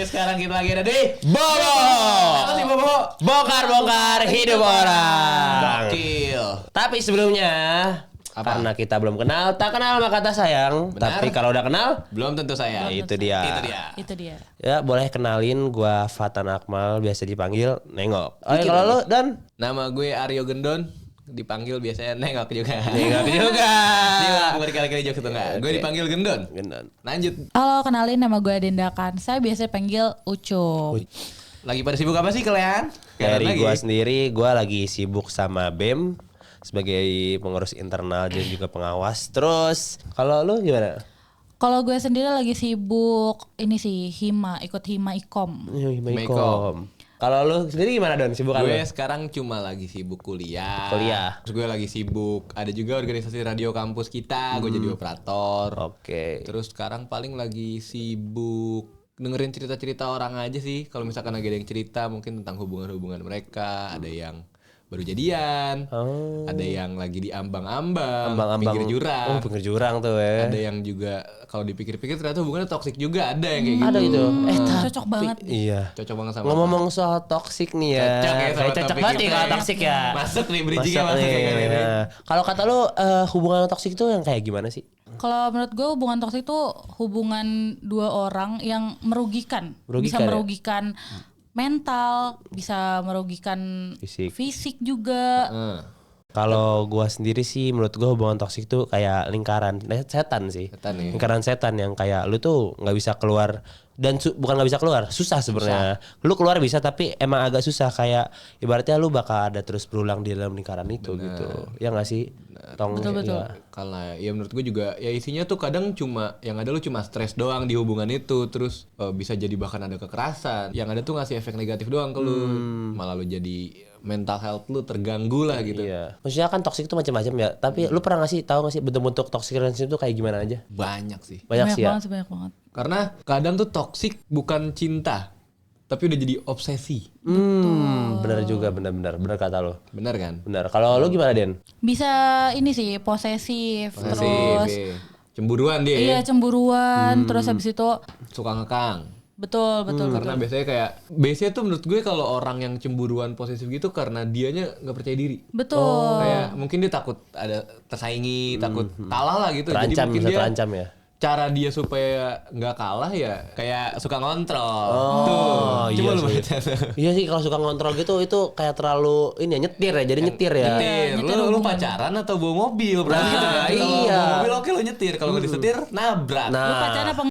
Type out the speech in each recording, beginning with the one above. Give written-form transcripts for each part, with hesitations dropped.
Sekarang kita lagi ada di Bobo. apa sih Bobo? Bongkar-bongkar hidup orang. Gokil. Tapi sebelumnya Apa? karena kita belum kenal, tak kenal maka kata sayang. Benar. Tapi kalau udah kenal, Belum tentu saya. itu dia. Itu dia. Ya boleh kenalin, gua Fatan Akmal, biasa dipanggil Nengok. Oh, Dikit kalau lagi. lu Dan Nama gue Aryo Gendon, dipanggil biasanya Nengok juga. Nengok juga. Dia aku berkali-kali jokes itu enggak. Gue Oke. dipanggil Gendon. Gendon. Lanjut. Halo, kenalin nama gue Dinda Kan. Saya biasa panggil Ucup. Lagi pada sibuk apa sih kalian? Dari lagi. gua sendiri, gua lagi sibuk sama BEM sebagai pengurus internal dan juga pengawas. Terus kalau lu gimana? Kalau gue sendiri lagi sibuk ini sih ikut Hima Ikom. Himaikom. Kalau lu sendiri gimana Don? Sibukan Gue lu? sekarang cuma lagi sibuk kuliah. Kuliah. Terus gue lagi sibuk. Ada juga organisasi radio kampus kita. Gue jadi operator. Oke. Terus sekarang paling lagi sibuk dengerin cerita-cerita orang aja sih. Kalau misalkan lagi ada yang cerita mungkin tentang hubungan-hubungan mereka. Ada yang baru jadian. Oh. Ada yang lagi di ambang-ambang. Ambang-ambang. Pinggir jurang. Oh, pinggir jurang tuh ya. Ada yang juga kalau dipikir-pikir ternyata hubungannya toksik juga. Ada yang kayak gitu. Ada itu. Cocok banget. Iya. Cocok banget sama Ngomong soal toksik nih ya. Cocok ya sama Kayak cocok topik banget nih kita kalau ya. toksik ya. Masuk nih bridging-nya Masuk masuk nih. ya kali ini. Nah, kalau kata lu hubungan toksik itu yang kayak gimana sih? Kalau menurut gue hubungan toksik itu hubungan dua orang yang merugikan. Bisa Merugikan ya? merugikan mental, bisa merugikan Fisik. fisik juga. Kalau gua sendiri sih menurut gua hubungan toksik tuh kayak lingkaran setan sih. Setan ya. Lingkaran setan yang kayak lu tuh nggak bisa keluar dan bukan nggak bisa keluar, susah sebenarnya. Lu keluar bisa tapi emang agak susah, kayak ibaratnya lu bakal ada terus berulang di dalam lingkaran itu gitu. Ya nggak sih? Tong, Betul-betul. ya. Kalau ya menurut gue juga ya isinya tuh kadang cuma yang ada lu cuma stres doang di hubungan itu, terus bisa jadi bahkan ada kekerasan. Yang ada tuh ngasih efek negatif doang ke lu. Malah lu jadi mental health lu terganggu lah gitu. Iya. Maksudnya kan toksik itu macam-macam ya. Tapi lu pernah tahu nggak sih bentuk-bentuk toxic relationship itu kayak gimana aja? Banyak sih. Banyak sih ya. banget sih, banyak banget. Karena kadang tuh toksik bukan cinta, tapi udah jadi obsesi. Benar juga, benar kata lu. Bener kan? Benar. Kalau lu gimana, Den? Bisa ini sih posesif, terus Posesif, iya. Cemburuan dia. iya cemburuan, terus habis itu Suka ngekang. betul. Karena biasanya tuh menurut gue kalau orang yang cemburuan posesif gitu karena dianya nggak percaya diri. Betul. Kayak mungkin dia takut ada tersaingi, takut kalah lah gitu. Jadi Terancam, mungkin bisa dia terancam ya. cara dia supaya nggak kalah ya kayak suka ngontrol. Oh, Coba iya lu sih. baca tuh. Iya sih, kalau suka ngontrol gitu itu kayak terlalu ini ya, nyetir ya, jadi nyetir ya. Nyetir. Lu pacaran atau bawa mobil? Berarti gitu kan. Kalau iya. bawa mobil oke lu nyetir, kalau nggak disetir nabrak. Lu pacaran apa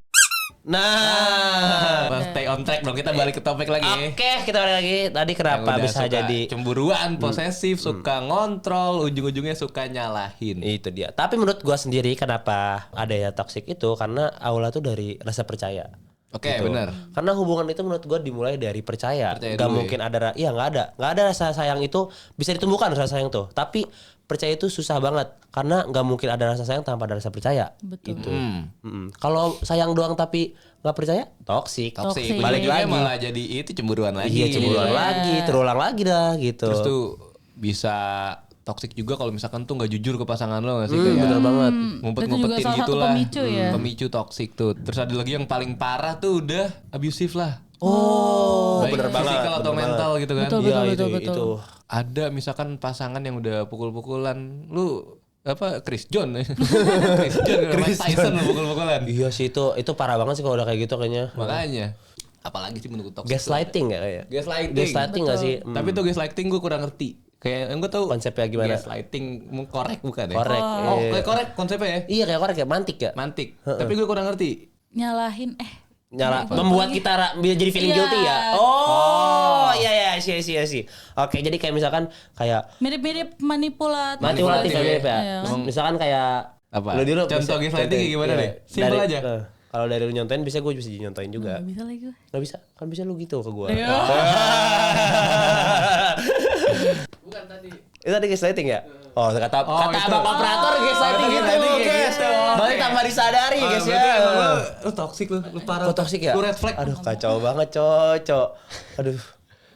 Nah. Stay on track dong, kita balik ke topik lagi. Oke, kita balik lagi. Tadi Yang kenapa udah bisa suka jadi cemburuan, posesif, suka ngontrol, ujung-ujungnya suka nyalahin. itu dia. Tapi menurut gua sendiri kenapa ada ya toxic itu karena awalnya tuh dari rasa percaya. Oke, Gitu. benar. Karena hubungan itu menurut gua dimulai dari percaya. Percaya Gak dulu mungkin ada, iya nggak ada rasa sayang itu bisa ditumbuhkan rasa sayang tuh. Tapi percaya itu susah banget karena nggak mungkin ada rasa sayang tanpa ada rasa percaya. Betul. Itu. Kalau sayang doang tapi nggak percaya, toksik. Toxic. Toxic. Balik Balik lagi lagi. malah jadi itu cemburuan lagi. Iya, cemburuan lagi, terulang lagi dah gitu. Terus tuh bisa toxic juga kalau misalkan tuh nggak jujur ke pasangan lo nggak sih kayak bener banget. Itu juga ngumpet-ngumpetin salah satu gitulah. pemicu ya. Pemicu toxic tuh. Terus ada lagi yang paling parah tuh udah abusive lah. Oh, Baik bener banget. physical atau bener mental gitu kan. Betul, Iya, betul, itu, betul. itu. Ada misalkan pasangan yang udah pukul-pukulan, lu apa Chris John ya? Chris John, Mike Tyson lu pukul-pukulan. Iya sih itu parah banget sih kalau udah kayak gitu kayaknya. Makanya apalagi sih menurut toxic. Gaslighting ya kayak. Gaslighting. Gaslighting nggak sih? Tapi tuh gaslighting gue kurang ngerti. Kayak yang gue tahu Konsepnya gimana? Gaslighting korek bukan ya? Korek. Oh, kayak korek konsepnya ya? Iya kayak korek ya, mantik ya. Mantik. Tapi gue kurang ngerti. Nyalahin Nyala membuat kita jadi feeling Iya. guilty ya. Oh, iya sih. Oke, jadi kayak misalkan kayak mirip-mirip manipulatif. manipulatif ya, mirip ya. Iya. Misalkan kayak Apa? lu dulu Contoh bisa- gaslighting kayak gimana iya. deh? Simpel Dari- aja. Kalau dari lu nyontain bisa gue bisa nyontain juga. Nggak bisa lagi gue. Nggak bisa, kan bisa lu gitu ke gue. Iya. Bukan tadi. Itu tadi gaslighting ya? Oh, kata itu. abang operator gaslighting gitu. gaslighting kayak Guys. gitu. Baru Oke. tanpa disadari guys ya. Berarti emang lu toxic lu parah. Kok toxic ya? Lu red flag. Aduh, kacau banget, cocok. Aduh.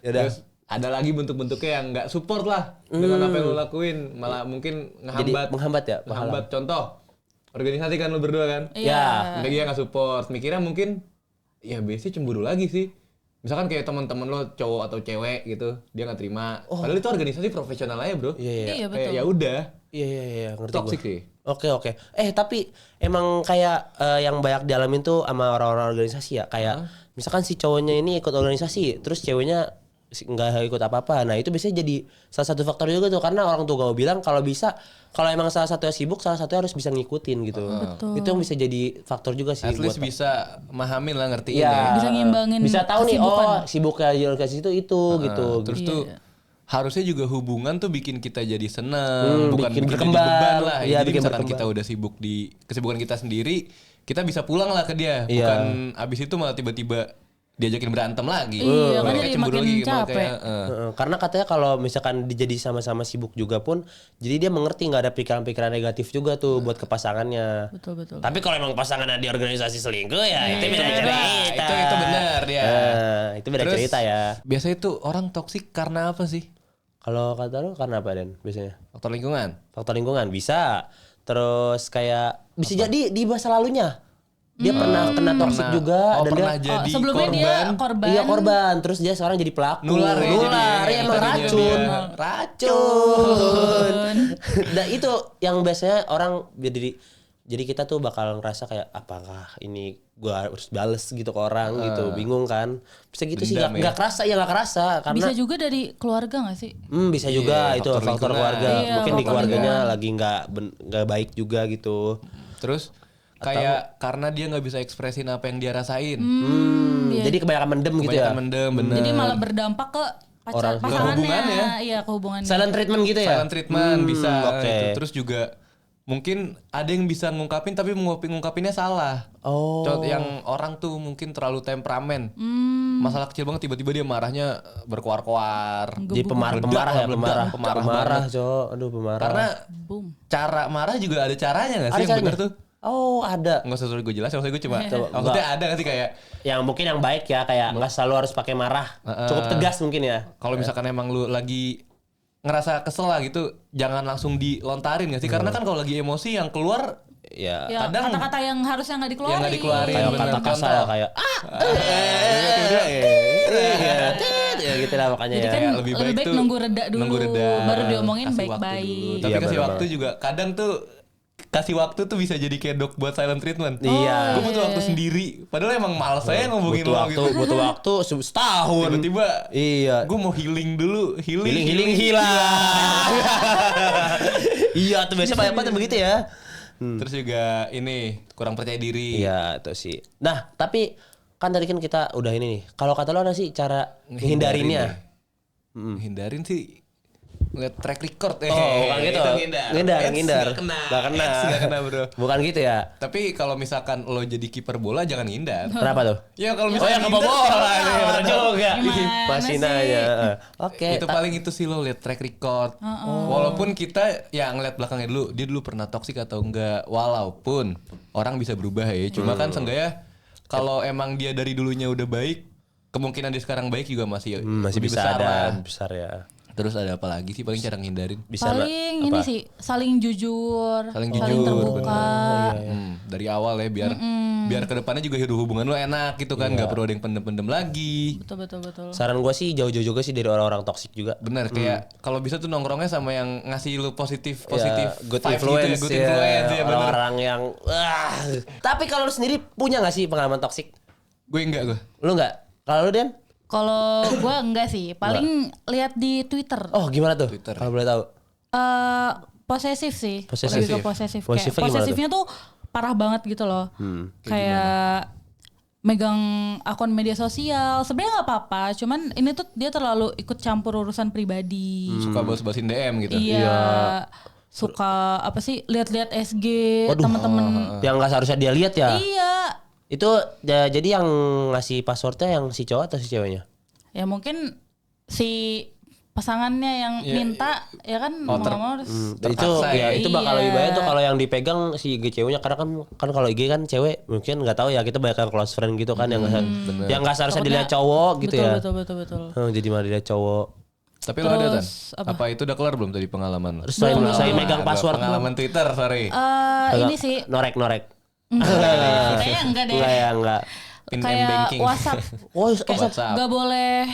Ya udah. Terus ada lagi bentuk-bentuknya yang nggak support lah dengan apa yang lu lakuin, malah mungkin Jadi ngehambat. menghambat ya, Ngehambat. Contoh, organisasi kan lu berdua kan. Iya. Dia nggak support, mikirnya mungkin ya biasanya cemburu lagi sih. Misalkan kayak teman-teman lo cowok atau cewek gitu, dia nggak terima. Padahal itu organisasi profesional aja bro. Iya, betul. Kayak ya udah. Iya, ngerti gue. Toxic sih. Oke. Tapi emang kayak yang banyak dialamin tuh sama orang-orang organisasi ya, kayak misalkan si cowoknya ini ikut organisasi, terus ceweknya nggak ikut apa-apa. Nah itu biasanya jadi salah satu faktor juga tuh, karena orang tua gue bilang kalau bisa, kalau emang salah satunya sibuk, salah satunya harus bisa ngikutin gitu. Betul. Itu yang bisa jadi faktor juga sih. At least bisa mahamin lah, ngertiin Iya. ya. Bisa ngimbangin Bisa tahu nih, kesibukan. sibuknya di organisasi itu gitu. Terus Iya. tuh harusnya juga hubungan tuh bikin kita jadi seneng, bukan bikin bikin jadi berkembang. beban lah. Iya, Jadi bikin misalkan berkembang. kita udah sibuk di kesibukan kita sendiri, kita bisa pulang lah ke dia. Iya. Bukan abis itu malah tiba-tiba diajakin berantem lagi. Iya, kan Mereka jadi cemburu makin lagi, capek. kayak, Karena katanya kalau misalkan jadi sama-sama sibuk juga pun, jadi dia mengerti nggak ada pikiran-pikiran negatif juga tuh buat ke pasangannya. Betul. Tapi kalau emang pasangannya di organisasi selingkuh ya itu beda cerita. Itu benar ya. Itu beda Terus, cerita ya. Biasanya tuh orang toksik karena apa sih? Kalau kata lu karena apa Den biasanya? Faktor lingkungan. Faktor lingkungan bisa. Terus kayak bisa jadi di masa lalunya. Dia pernah kena toksik juga dan pernah dia jadi sebelumnya korban. dia korban. iya korban, terus dia sekarang jadi pelaku. Nular ya, Nular, jadi ya emang tadinya racun. dia Racun. Nah itu yang biasanya orang jadi kita tuh bakal ngerasa kayak apakah ini gua harus bales gitu ke orang gitu, bingung kan. Bisa gitu sih, Dendam nggak kerasa ya nggak kerasa karena Bisa juga dari keluarga gak sih? bisa juga Iya, itu faktor faktor lingkungan. keluarga. Iya, Mungkin di faktor keluarganya lagi nggak baik juga gitu. Terus kayak karena dia nggak bisa ekspresin apa yang dia rasain. Jadi kebanyakan mendem gitu ya. Kebanyakan mendem, bener. Jadi malah berdampak ke pasangannya. Ke hubungannya. Iya, ke hubungannya. Silent treatment gitu ya. Silent treatment bisa oke. gitu. Terus juga mungkin ada yang bisa ngungkapin tapi ngungkapinnya salah. Oh. Contoh yang orang tuh mungkin terlalu temperamen. Masalah kecil banget tiba-tiba dia marahnya berkoar-koar. Jadi pemarah, Pemarah. Cok. Aduh, pemarah. Karena Boom. cara marah juga ada caranya gak Ada sih yang bener caranya? tuh? Oh, ada. Nggak usah suruh gue jelas, maksudnya gue cuma Coba, maksudnya ada gak sih kayak Yang mungkin yang baik ya, kayak nggak selalu harus pakai marah. Cukup tegas mungkin ya. kalau misalkan emang lu lagi ngerasa kesel lah gitu, jangan langsung dilontarin gak sih? Karena kan kalau lagi emosi yang keluar Ya. Ya, kadang- kata-kata yang harusnya nggak dikeluarin. yang nggak dikeluarin. Kayak bener. kata kasar Contoh. kayak ya gitu lah makanya Jadi ya. kan lebih lebih baik baik tuh nunggu reda dulu, baru diomongin kasih waktu baik-baik. dulu. Tapi Iya, kasih bener-bener. waktu juga kadang tuh kasih waktu tuh bisa jadi kedok buat silent treatment. Iya. Gue butuh waktu sendiri. Padahal emang males saya ngomongin butuh lo waktu, gitu. butuh waktu setahun. Tiba-tiba Iya. gue mau healing dulu. Healing hilang. Iya tuh biasanya banyak banget begitu ya. Terus juga ini kurang percaya diri. Iya itu sih. Nah tapi kan tadi kan kita udah ini nih. Kalau kata lo ada sih cara menghindarinya? Hindarin sih ngeliat track record. Oh bukan gitu. Itu Ngindar. Nggak kena. Nggak kena. Ads nggak kena bro. Bukan gitu ya. Tapi kalau misalkan lo jadi kiper bola jangan ngindar. Kenapa tuh? Ya kalau Oh misalkan yang kebobolan nih, bener juga. Gimana Masih sih? nanya. Oke. itu paling itu sih lo lihat track record. Walaupun kita ya ngeliat belakangnya dulu, dia dulu pernah toksik atau enggak. Walaupun orang bisa berubah ya, cuma kan seenggaknya kalau emang dia dari dulunya udah baik, kemungkinan dia sekarang baik juga masih Masih lebih bisa besar ada lah. besar ya. Terus ada apa lagi sih paling cara ngindarin? Bisa Paling ini sih saling jujur, Saling jujur, terbuka. Dari awal ya biar kedepannya juga hidup hubungan lo enak gitu kan, nggak perlu ada yang pendem-pendem lagi. Betul. Saran gue sih jauh-jauh juga sih dari orang-orang toksik juga. Bener kayak kalau bisa tuh nongkrongnya sama yang ngasih lu positif Ya, good vibes influence, gitu ya, good influence ya bener. orang-orang yang Tapi kalau lu sendiri punya gak sih pengalaman toksik? Gue enggak gue. Lu nggak? Kalau lu Den? Kalau gue enggak sih, paling lihat di Twitter. Oh gimana tuh? Twitter. Kalau boleh tahu. Posesif sih. Posesif. Lebih ke posesif. Posesifnya Kayak gimana posesifnya tuh parah banget gitu loh. Kayak megang akun media sosial. Sebenarnya nggak apa-apa, cuman ini tuh dia terlalu ikut campur urusan pribadi. Suka balas-balasin DM gitu. Iya. Suka apa sih lihat-lihat SG teman-teman. Yang nggak seharusnya dia lihat ya? Iya. Itu jadi yang ngasih passwordnya yang si cowok atau si ceweknya? Ya mungkin si pasangannya yang minta ya kan mau nggak mau harus Itu Terpaksa ya ya. itu bakal Iya. lebih banyak tuh kalau yang dipegang si IG ceweknya, karena kan kalau IG kan cewek mungkin nggak tahu ya, kita banyak close friend gitu kan yang nggak seharusnya Takutnya- dilihat cowok gitu ya. betul. Jadi malah dilihat cowok. Tapi lo ada Tan? Terus, Apa itu udah kelar belum tadi pengalaman lo? Terus saya megang password pengalaman Twitter, sorry. Ini sih norek. kayaknya enggak deh. Enggak. Pin and Kayak banking. WhatsApp. WhatsApp. Gak boleh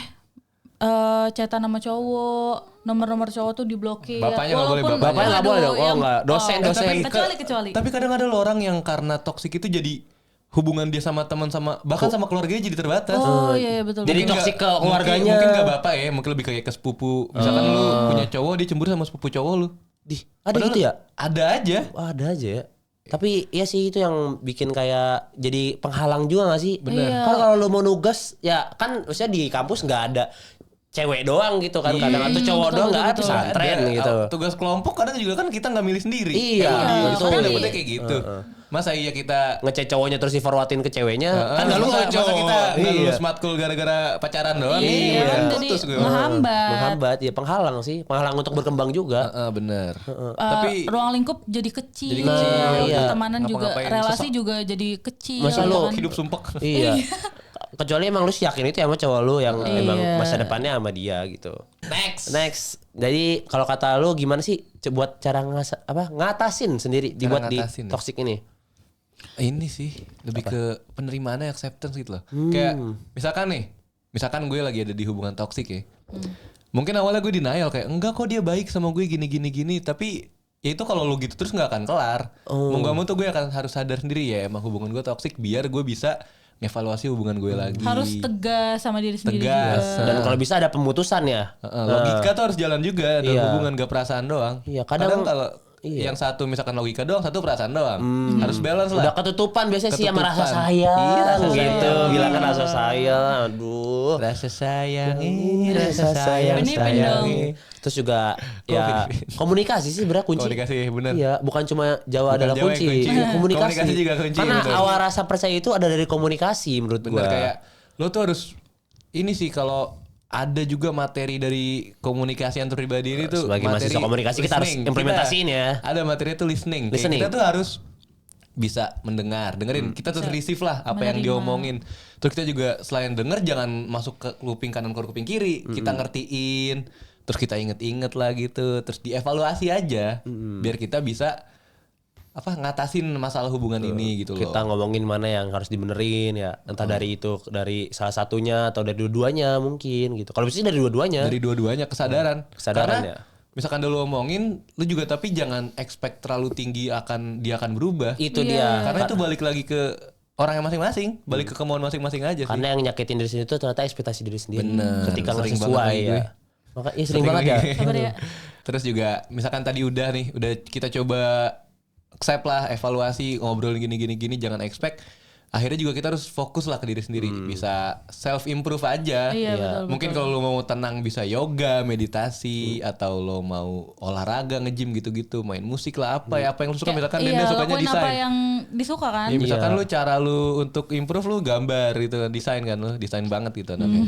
chatan sama cowok, nomor-nomor cowok tuh diblokir. Bapaknya nggak boleh, Walaupun- bapaknya nggak boleh dong. Oh, yang- nggak. Dosen. Kecuali. Tapi kadang ada loh orang yang karena toksik itu jadi hubungan dia sama teman sama bahkan sama keluarganya jadi terbatas. Oh iya betul. Jadi Mungkin toksik nggak- ke keluarganya. Mungkin gak bapak ya, mungkin lebih kayak ke sepupu. Misalkan lu punya cowok, dia cemburu sama sepupu cowok lu. Ada Padahal gitu ya? Ada aja. Wah, ada aja ya. Tapi ya sih itu yang bikin kayak jadi penghalang juga gak sih? Bener. Iya. Kan kalau lu mau nugas ya kan maksudnya di kampus nggak ada cewek doang gitu kan. Kadang atau cowok doang nggak ada betul. pesantren Ada, gitu. Tugas kelompok kadang juga kan kita nggak milih sendiri. Iya, Betul. betul. Dapetnya kayak gitu. Masa iya kita Ngecek cowoknya terus di forwardin ke ceweknya. kan nggak lulus, masa kita nggak Iya. lulus matkul gara-gara pacaran doang. Iya, kan jadi Putus gue. Menghambat ya, penghalang sih. Penghalang untuk berkembang juga. Bener. Tapi ruang lingkup jadi kecil. Jadi kecil, iya. Pertemanan juga, Ngapa-ngapain relasi sesek. juga jadi kecil. Masa gitu lu kan. Hidup sumpek. Iya. Kecuali emang lu yakin itu sama cowok lu yang emang Iya. masa depannya sama dia gitu. Next. Jadi kalau kata lu gimana sih buat cara ngatasin sendiri dibuat di ngatasin ya? toxic ini? Ini sih lebih ke penerimaannya, acceptance gitu loh. Kayak misalkan gue lagi ada di hubungan toksik ya. Mungkin awalnya gue denial kayak enggak kok dia baik sama gue gini, tapi ya itu kalau lu gitu terus nggak akan kelar. Mau gak mau tuh gue akan harus sadar sendiri ya emang hubungan gue toksik biar gue bisa ngevaluasi hubungan gue lagi. Harus tegas sama diri sendiri Tegas. juga. Dan kalau bisa ada pemutusan ya. Logika tuh harus jalan juga dalam Iya. hubungan, gak perasaan doang. Iya, kadang- kalau iya. yang satu misalkan logika doang, satu perasaan doang. Harus balance Udah lah. ketutupan biasanya sih sama rasa Ketutupan. sayang Iya, rasa gitu. sayang. Bilang kan rasa sayang. Aduh. Rasa sayang, Rasa sayang. Pinipin dong. Terus juga ya komunikasi sih berat kunci. Komunikasi, bener. Iya, bukan cuma Jawa Bukan adalah Jawa yang kunci. kunci. Komunikasi. Komunikasi juga kunci, Karena betul. awal rasa percaya itu ada dari komunikasi menurut Bener gua. kayak lo tuh harus ini sih kalau ada juga materi dari komunikasi antar pribadi ini tuh Sebagai materi mahasiswa komunikasi kita harus listening. implementasiin ya. Ada materi itu listening. Kayak Listening. kita tuh harus bisa dengerin. Kita tuh receive lah apa yang diomongin. Terus kita juga selain denger jangan masuk ke kuping kanan ke kuping kiri. Kita ngertiin, terus kita inget-inget lah gitu, terus dievaluasi aja biar kita bisa ngatasin masalah hubungan ini gitu loh. Kita ngomongin mana yang harus dibenerin ya. Entah dari itu, dari salah satunya atau dari dua-duanya mungkin gitu. Kalau bisa dari dua-duanya. Dari dua-duanya kesadaran. Kesadaran Karena ya. misalkan dulu omongin, lu juga tapi jangan expect terlalu tinggi dia akan berubah. Itu Iya. dia. Karena itu balik lagi ke orangnya masing-masing, balik ke kemauan masing-masing aja sih. Karena yang nyakitin diri sendiri itu ternyata ekspektasi diri sendiri. Bener, Ketika nggak sering sesuai banget lagi ya. gue. Maka iya sering banget ya. Sabar ya. Terus juga misalkan tadi udah kita coba accept lah, evaluasi, ngobrol gini, jangan expect. Akhirnya juga kita harus fokus lah ke diri sendiri, bisa self improve aja. Iya, betul, Mungkin kalau lo mau tenang bisa yoga, meditasi, atau lo mau olahraga, nge-gym gitu-gitu, main musik lah apa yang lo suka. Misalkan Denda sukanya lakuin desain. apa yang disuka kan. Ya, misalkan lu cara lu untuk improve lu gambar gitu, desain kan lu, desain banget gitu anaknya.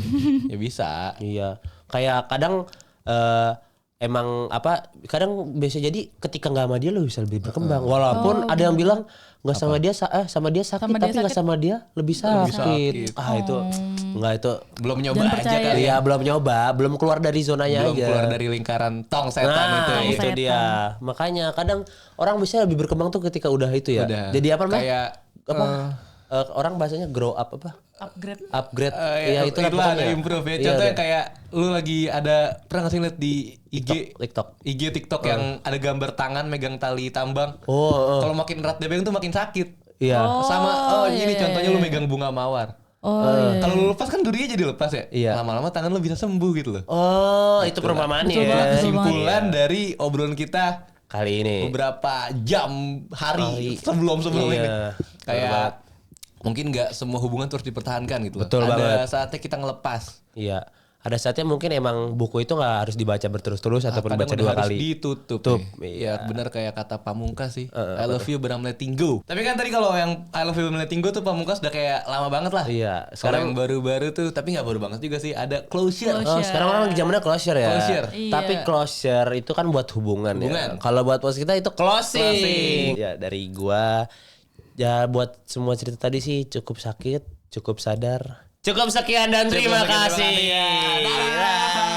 Ya bisa. Iya. Kayak kadang emang kadang biasa jadi ketika nggak sama dia lu bisa lebih berkembang. Walaupun ada yang bilang nggak sama dia sama dia sakit Sama dia tapi nggak sakit. sama dia lebih sakit. sakit. Itu nggak itu Belum nyoba Jangan aja percaya. kali ya. Iya belum nyoba, belum keluar dari zonanya Belum aja. keluar dari lingkaran tong setan Nah, itu. itu Setan. dia. Makanya kadang orang bisa lebih berkembang tuh ketika udah itu ya. Udah. Jadi apa namanya? Kayak Orang bahasanya grow up apa? Upgrade. Upgrade. ya, Iya, itulah ada improve ya. Iya, Contohnya ada. kayak lu lagi ada pernah nggak sih liat di IG TikTok. yang ada gambar tangan megang tali tambang. Oh. Kalau makin erat dia pegang tuh makin sakit. Iya. Ini contohnya lu megang bunga mawar. Kalau lu lepas kan durinya jadi lepas ya. Iya. Lama-lama tangan lu bisa sembuh gitu loh. Oh, itu perumpamaannya. Betul banget, betul Kesimpulan dari obrolan kita Kali ini. beberapa jam hari sebelum Iya. ini kayak mungkin nggak semua hubungan terus dipertahankan gitu loh. Betul Ada banget. saatnya kita ngelepas. Iya. Ada saatnya mungkin emang buku itu nggak harus dibaca berterus-terus ataupun Kadang baca udah dua harus kali. ditutup. Iya. Ya benar kayak kata Pamungkas sih. I love you but I'm letting go. Tapi kan tadi kalau yang I love you but I'm letting go tuh Pamungkas udah kayak lama banget lah. Iya. Sekarang Sekarang yang baru-baru tuh tapi nggak baru banget juga sih. Ada closure. sekarang orang lagi zamannya closure ya. Closure. Iya. Tapi closure itu kan buat hubungan. Hubungan. Ya. Kalau buat podcast kita itu closing. Closing. Ya dari gua ya buat semua cerita tadi sih cukup sakit, cukup sadar. Cukup sekian dan terima sekian, terima kasih. kasih. Dadah.